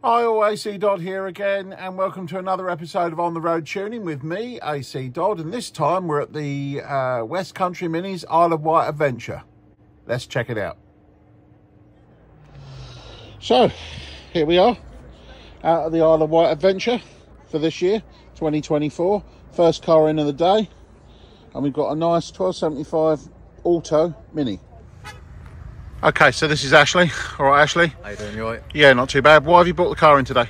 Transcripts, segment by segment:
Hi all, ACDodd here again, and welcome to another episode of On the Road Tuning with me, ACDodd, and this time we're at the West Country Minis Isle of Wight adventure. Let's check it out. So, here we are, out of the Isle of Wight adventure for this year, 2024. First car in of the day, and we've got a nice 1275 Auto Mini. Okay, so this is Ashley. All right, Ashley. How you doing, you alright? Yeah, not too bad. Why have you brought the car in today?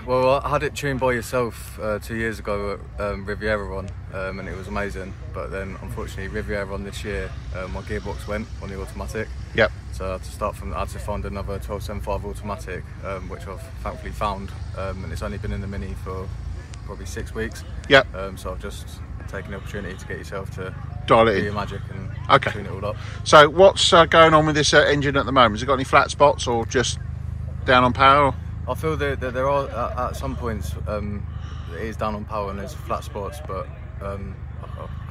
Well, I had it tuned by yourself 2 years ago at Riviera and it was amazing. But then, unfortunately, Riviera this year, my gearbox went on the automatic. Yep. So I had to start from. I had to find another 1275 automatic, which I've thankfully found, and it's only been in the Mini for probably 6 weeks. Yep. So I've just taken the opportunity to get yourself to dial it do in. your magic and tune it all up. So what's going on with this engine at the moment? Has it got any flat spots or just down on power? I feel that there are at some points it is down on power and there's flat spots, but I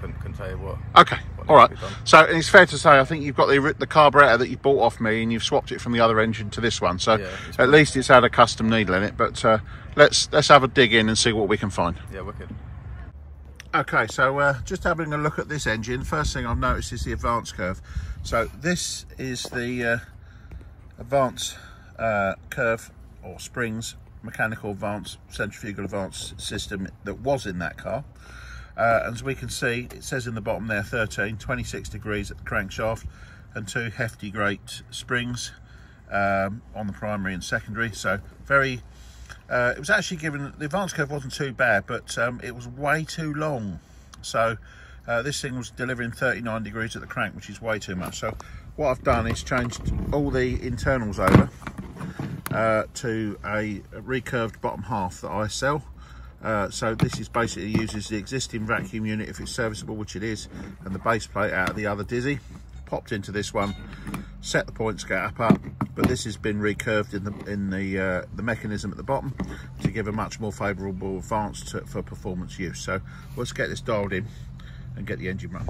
couldn't tell you what. Okay, all right. So it's fair to say I think you've got the carburetor that you bought off me and you've swapped it from the other engine to this one. So yeah, at least it's had a custom needle in it. But let's have a dig in and see what we can find. Yeah, wicked. Okay, so just having a look at this engine, first thing I've noticed is the advance curve. So this is the advance curve or springs mechanical advance centrifugal advance system that was in that car. As we can see, it says in the bottom there 26 degrees at the crankshaft and two hefty great springs on the primary and secondary. So very it was actually given, the advance curve wasn't too bad, but it was way too long. So this thing was delivering 39 degrees at the crank, which is way too much. So what I've done is changed all the internals over to a recurved bottom half that I sell. So this is basically uses the existing vacuum unit if it's serviceable, which it is, and the base plate out of the other Dizzy. Popped into this one, set the point gap up, but this has been recurved in the mechanism at the bottom to give a much more favourable advance for performance use. So let's get this dialed in and get the engine running.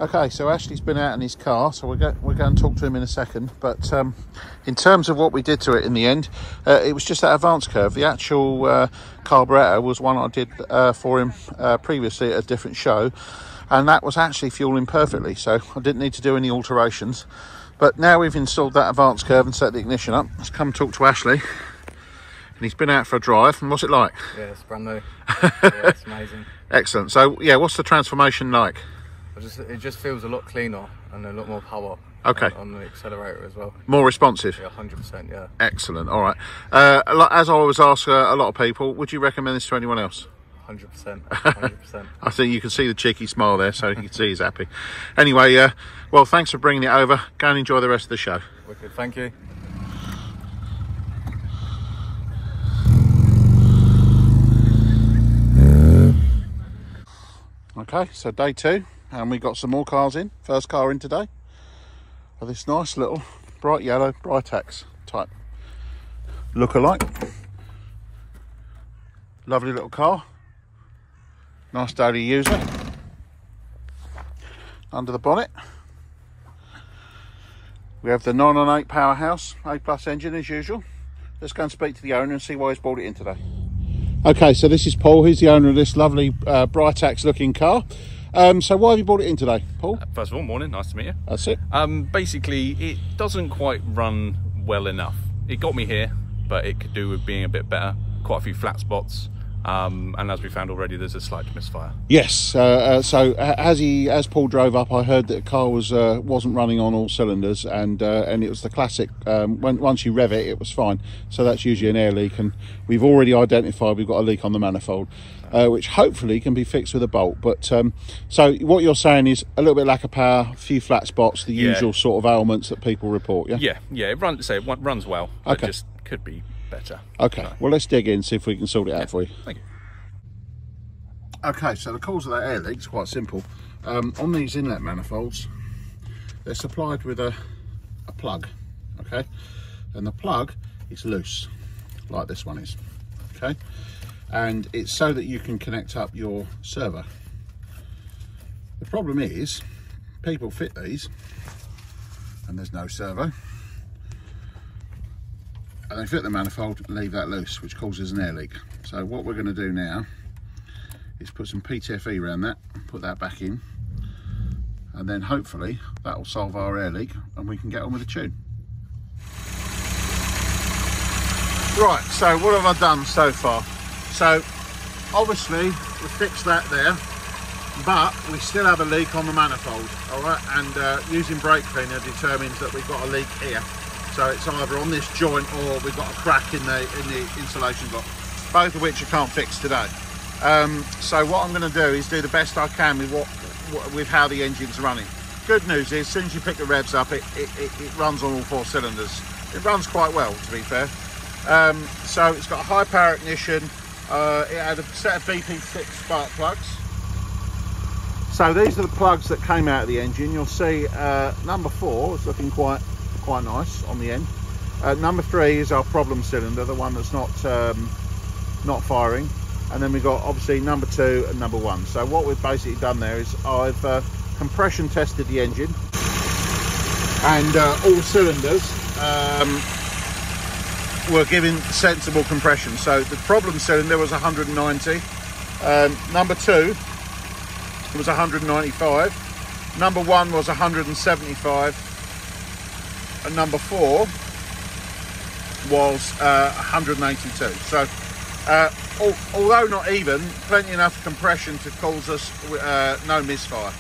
Okay, so Ashley's been out in his car, so we're going to talk to him in a second. But in terms of what we did to it in the end, it was just that advance curve. The actual carburetor was one I did for him previously at a different show, and that was actually fueling perfectly, so I didn't need to do any alterations. But now we've installed that advance curve and set the ignition up, let's come talk to Ashley. And he's been out for a drive, and what's it like? Yeah, it's brand new. Yeah, it's amazing. Excellent. So yeah, what's the transformation like? It just feels a lot cleaner and a lot more power. Okay. On the accelerator as well. More responsive? Yeah, 100%, yeah. Excellent, all right. As I always ask a lot of people, would you recommend this to anyone else? 100%, 100%. I think you can see the cheeky smile there, so you can see he's happy. Anyway, well, thanks for bringing it over. Go and enjoy the rest of the show. Wicked, thank you. Okay, so day two, and we got some more cars in. First car in today of this nice little bright yellow Britax type look-alike. Lovely little car. Nice daily user. Under the bonnet, we have the 998 powerhouse A+ engine as usual. Let's go and speak to the owner and see why he's brought it in today. Okay, so this is Paul. He's the owner of this lovely Britax looking car. So why have you brought it in today, Paul? First of all, morning, nice to meet you. That's it. Basically, it doesn't quite run well enough. It got me here, but it could do with being a bit better. Quite a few flat spots. And as we found already, there's a slight misfire. Yes. So as Paul drove up, I heard that the car wasn't running on all cylinders, and it was the classic. Once you rev it, it was fine. So that's usually an air leak, and we've already identified we've got a leak on the manifold, which hopefully can be fixed with a bolt. But so what you're saying is a little bit lack of power, a few flat spots, the usual sort of ailments that people report. Yeah. Yeah. It runs well. Okay. It just could be better. Okay, so, well, let's dig in, see if we can sort it out for you. Thank you. Okay, so the cause of that air leak is quite simple. On these inlet manifolds, they're supplied with a plug, okay? And the plug is loose, like this one is, okay? And it's so that you can connect up your servo. The problem is, people fit these, and there's no servo. and they fit the manifold and leave that loose, which causes an air leak. So what we're going to do now is put some PTFE around that, put that back in, and then hopefully that will solve our air leak and we can get on with the tune. Right, so what have I done so far? So obviously we fixed that there, but we still have a leak on the manifold, all right, and using brake cleaner determines that we've got a leak here. So it's either on this joint or we've got a crack in the insulation block, both of which I can't fix today. So what I'm going to do is do the best I can with how the engine's running. Good news is, as soon as you pick the revs up, it runs on all 4 cylinders. It runs quite well, to be fair. So it's got a high power ignition. It had a set of BP6 spark plugs. So these are the plugs that came out of the engine. You'll see number 4 is looking quite nice on the end. Number 3 is our problem cylinder, the one that's not firing. And then we've got obviously number 2 and number 1. So what we've basically done there is I've compression tested the engine, and all cylinders were giving sensible compression. So the problem cylinder was 190, number 2 was 195, number 1 was 175, and number 4 was 182. So although not even, plenty enough compression to cause us no misfire.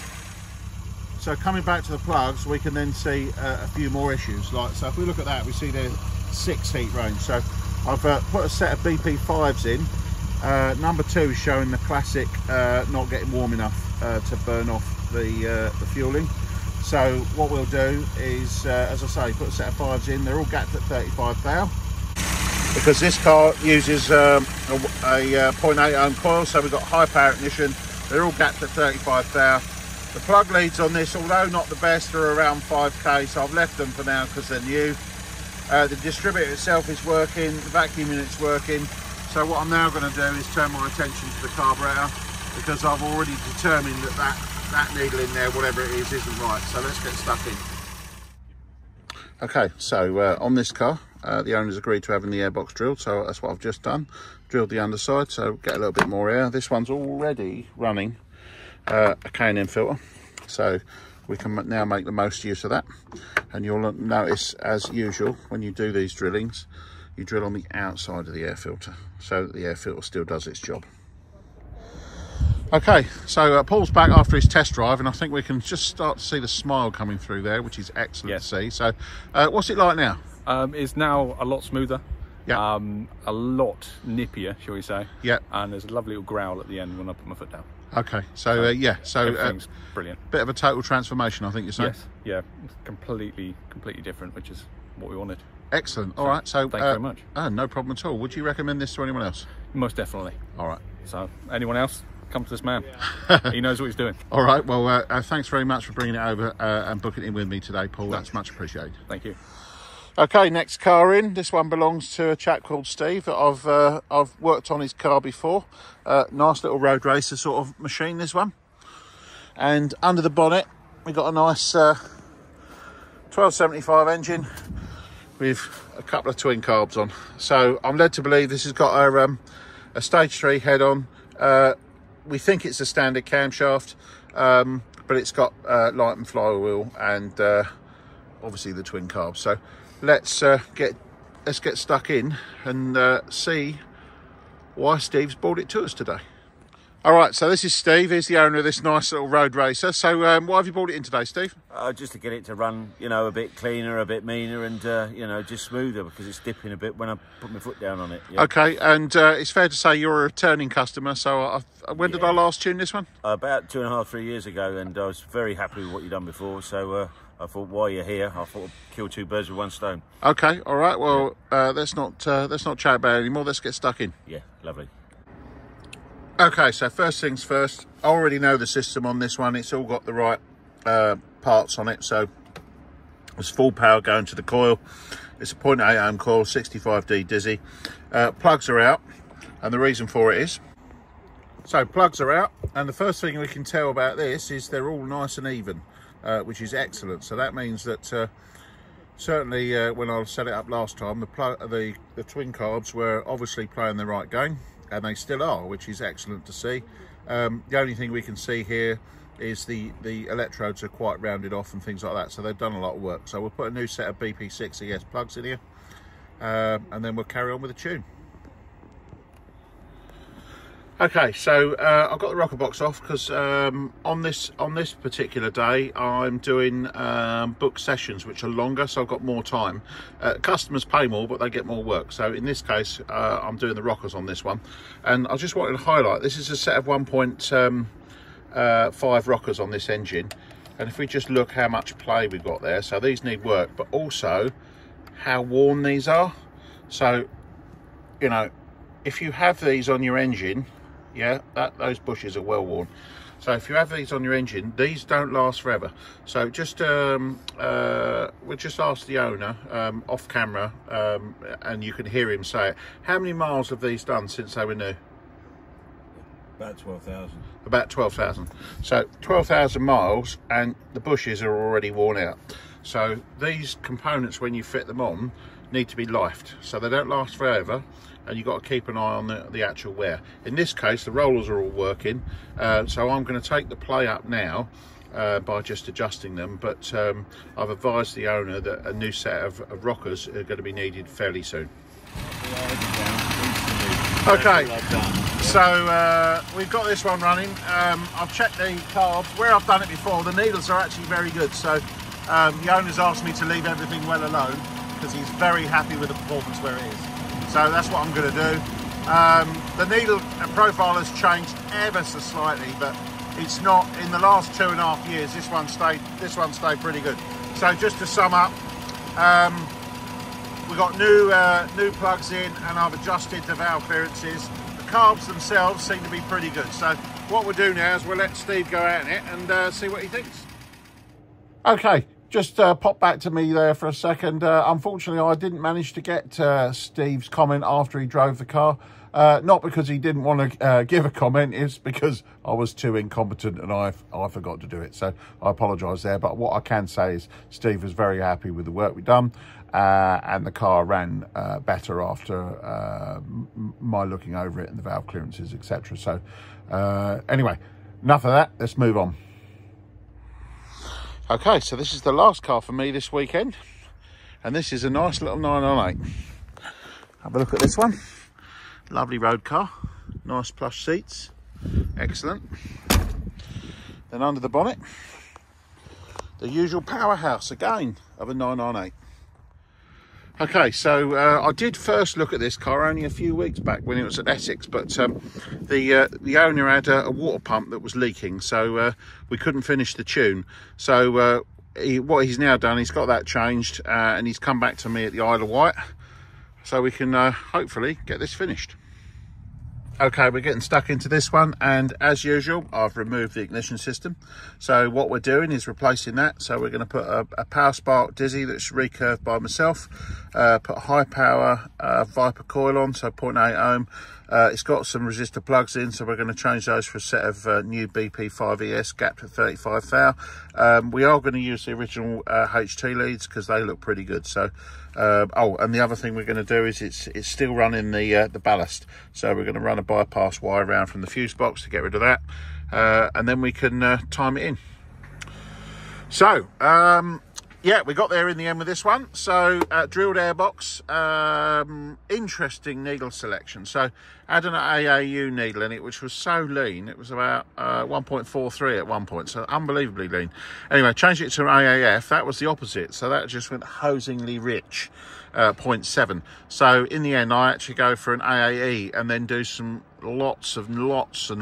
So coming back to the plugs, we can then see a few more issues. Like, so if we look at that, we see there's 6 heat range. So I've put a set of BP5s in. Number 2 is showing the classic not getting warm enough to burn off the fueling. So what we'll do is, as I say, put a set of 5s in. They're all gapped at 35 thou. Because this car uses a 0.8 ohm coil, so we've got high power ignition. They're all gapped at 35 thou. The plug leads on this, although not the best, are around 5k, so I've left them for now because they're new. The distributor itself is working, the vacuum unit's working. So what I'm now going to do is turn my attention to the carburetor, because I've already determined that needle in there, whatever it is, isn't right. So let's get stuck in. Okay, so on this car, the owners agreed to having the airbox drilled, so that's what I've just done. Drilled the underside, so get a little bit more air. This one's already running a K&N filter, so we can now make the most use of that. And you'll notice, as usual, when you do these drillings, you drill on the outside of the air filter, so that the air filter still does its job. Okay, so Paul's back after his test drive, and I think we can just start to see the smile coming through there, which is excellent to see. So what's it like now? It's now a lot smoother. Yeah. A lot nippier, shall we say. Yeah. And there's a lovely little growl at the end when I put my foot down. Okay, so yeah, so everything's brilliant. Bit of a total transformation, I think you're saying. Yes, yeah, completely different, which is what we wanted. Excellent. All right, so thank you very much. No problem at all. Would you recommend this to anyone else? Most definitely. All right. So anyone else, come to this man. He knows what he's doing. All right. Well, thanks very much for bringing it over and booking it in with me today, Paul. That's much appreciated. Thank you. Okay, next car in. This one belongs to a chap called Steve that I've worked on his car before. Nice little road racer sort of machine, this one. And under the bonnet, we got a nice 1275 engine with a couple of twin carbs on. So I'm led to believe this has got a stage 3 head on. We think it's a standard camshaft, but it's got light and flywheel and obviously the twin carbs. So let's get stuck in and see why Steve's brought it to us today. All right, so this is Steve. He's the owner of this nice little road racer. So why have you brought it in today, Steve? Just to get it to run, you know, a bit cleaner, a bit meaner, and you know, just smoother, because it's dipping a bit when I put my foot down on it. Yeah. Okay, and it's fair to say you're a returning customer. So when did I last tune this one? About 2.5, 3 years ago, and I was very happy with what you've done before. So I thought, while you're here, I thought I'd kill 2 birds with 1 stone. Okay, all right. Well, let's not chat about it anymore. Let's get stuck in. Yeah, lovely. Okay, so first things first, I already know the system on this one. It's all got the right parts on it. So it's full power going to the coil. It's a 0.8 ohm coil, 65D dizzy. Plugs are out, and the reason for it is, so plugs are out, and the first thing we can tell about this is they're all nice and even, which is excellent. So that means that Certainly when I set it up last time, the twin carbs were obviously playing the right game, and they still are, which is excellent to see. The only thing we can see here is the electrodes are quite rounded off and things like that, so they've done a lot of work. So we'll put a new set of BP6 ES plugs in here, and then we'll carry on with the tune. Okay, so I've got the rocker box off because on this particular day I'm doing book sessions which are longer, so I've got more time. Customers pay more, but they get more work. So in this case, I'm doing the rockers on this one, and I just wanted to highlight this is a set of 1.5 rockers on this engine, and if we just look how much play we've got there, so these need work, but also how worn these are. So, you know, if you have these on your engine, yeah, those bushes are well worn. So if you have these on your engine, these don't last forever. So just we'll just ask the owner off camera, and you can hear him say it. How many miles have these done since they were new? About 12,000. About 12,000. So 12,000 miles, and the bushes are already worn out. So these components, when you fit them on, need to be lifed, so they don't last forever, and you've got to keep an eye on the actual wear. In this case, the rollers are all working, so I'm going to take the play up now by just adjusting them, but I've advised the owner that a new set of rockers are going to be needed fairly soon. Okay, so we've got this one running. I've checked the carbs. Where I've done it before, the needles are actually very good, so the owner's asked me to leave everything well alone because he's very happy with the performance where it is. So that's what I'm going to do. The needle profile has changed ever so slightly, but it's not. In the last 2.5 years, this one stayed pretty good. So just to sum up, we've got new plugs in, and I've adjusted the valve clearances. The carbs themselves seem to be pretty good. So what we'll do now is we'll let Steve go out in it and see what he thinks. Okay. Just pop back to me there for a second. Unfortunately, I didn't manage to get Steve's comment after he drove the car. Not because he didn't want to give a comment, it's because I was too incompetent and I forgot to do it. So I apologise there. But what I can say is Steve was very happy with the work we've done, and the car ran better after my looking over it and the valve clearances, etc. So anyway, enough of that. Let's move on. Okay, so this is the last car for me this weekend, and this is a nice little 998. Have a look at this one. Lovely road car, nice plush seats, excellent. Then under the bonnet, the usual powerhouse again of a 998. Okay, so I did first look at this car only a few weeks back when it was at Essex, but the owner had a water pump that was leaking, so we couldn't finish the tune. So what he's now done, he's got that changed, and he's come back to me at the Isle of Wight, so we can hopefully get this finished. Okay, we're getting stuck into this one, and as usual, I've removed the ignition system. So what we're doing is replacing that. So we're going to put a Power Spark Dizzy that's recurved by myself, put a high power Viper coil on, so 0.8 ohm. It's got some resistor plugs in, so we're going to change those for a set of new BP5ES gapped at 35 thou. We are going to use the original HT leads because they look pretty good. So oh, and the other thing we're going to do is it's still running the ballast, so we're going to run a bypass wire around from the fuse box to get rid of that, and then we can time it in. So yeah, we got there in the end with this one. So drilled airbox, interesting needle selection. So I had an AAU needle in it, which was so lean. It was about 1.43 at one point, so unbelievably lean. Anyway, changed it to an AAF. That was the opposite. So that just went hosingly rich, 0.7. So in the end, I actually go for an AAE and then do some lots of modification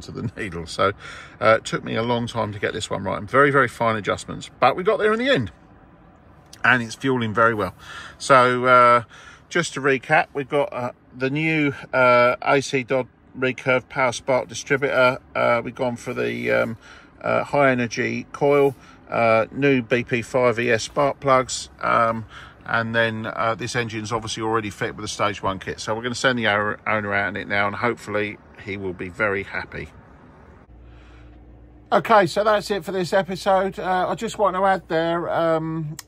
to the needle. So it took me a long time to get this one right, and very, very fine adjustments, but we got there in the end, and it's fueling very well. So just to recap, we've got the new ACDodd recurved Power Spark distributor. We've gone for the high energy coil, new BP5ES spark plugs, and then this engine's obviously already fit with the stage 1 kit, so we're going to send the owner out in it now, and hopefully he will be very happy. Okay, so that's it for this episode. I just want to add there,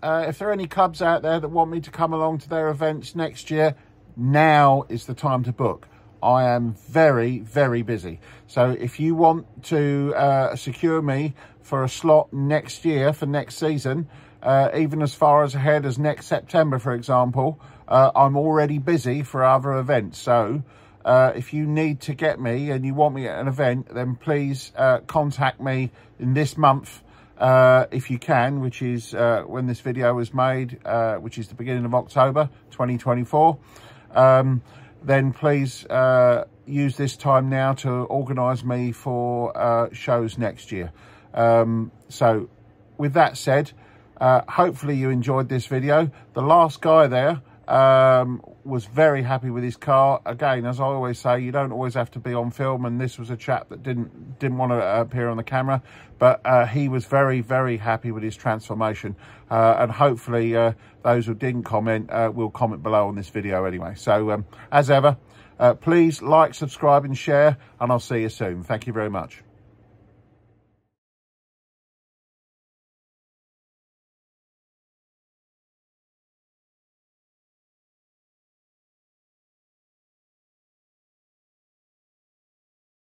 if there are any clubs out there that want me to come along to their events next year, now is the time to book. I am very, very busy. So if you want to secure me for a slot next year, for next season, even as far as ahead as next September, for example, I'm already busy for other events. So if you need to get me and you want me at an event, then please contact me in this month if you can, which is when this video was made, which is the beginning of October 2024. Then please use this time now to organise me for shows next year. So with that said, hopefully you enjoyed this video. The last guy there was very happy with his car. Again, as I always say, you don't always have to be on film, and this was a chap that didn't want to appear on the camera, but he was very, very happy with his transformation, and hopefully those who didn't comment will comment below on this video anyway. So as ever, please like, subscribe and share, and I'll see you soon. Thank you very much.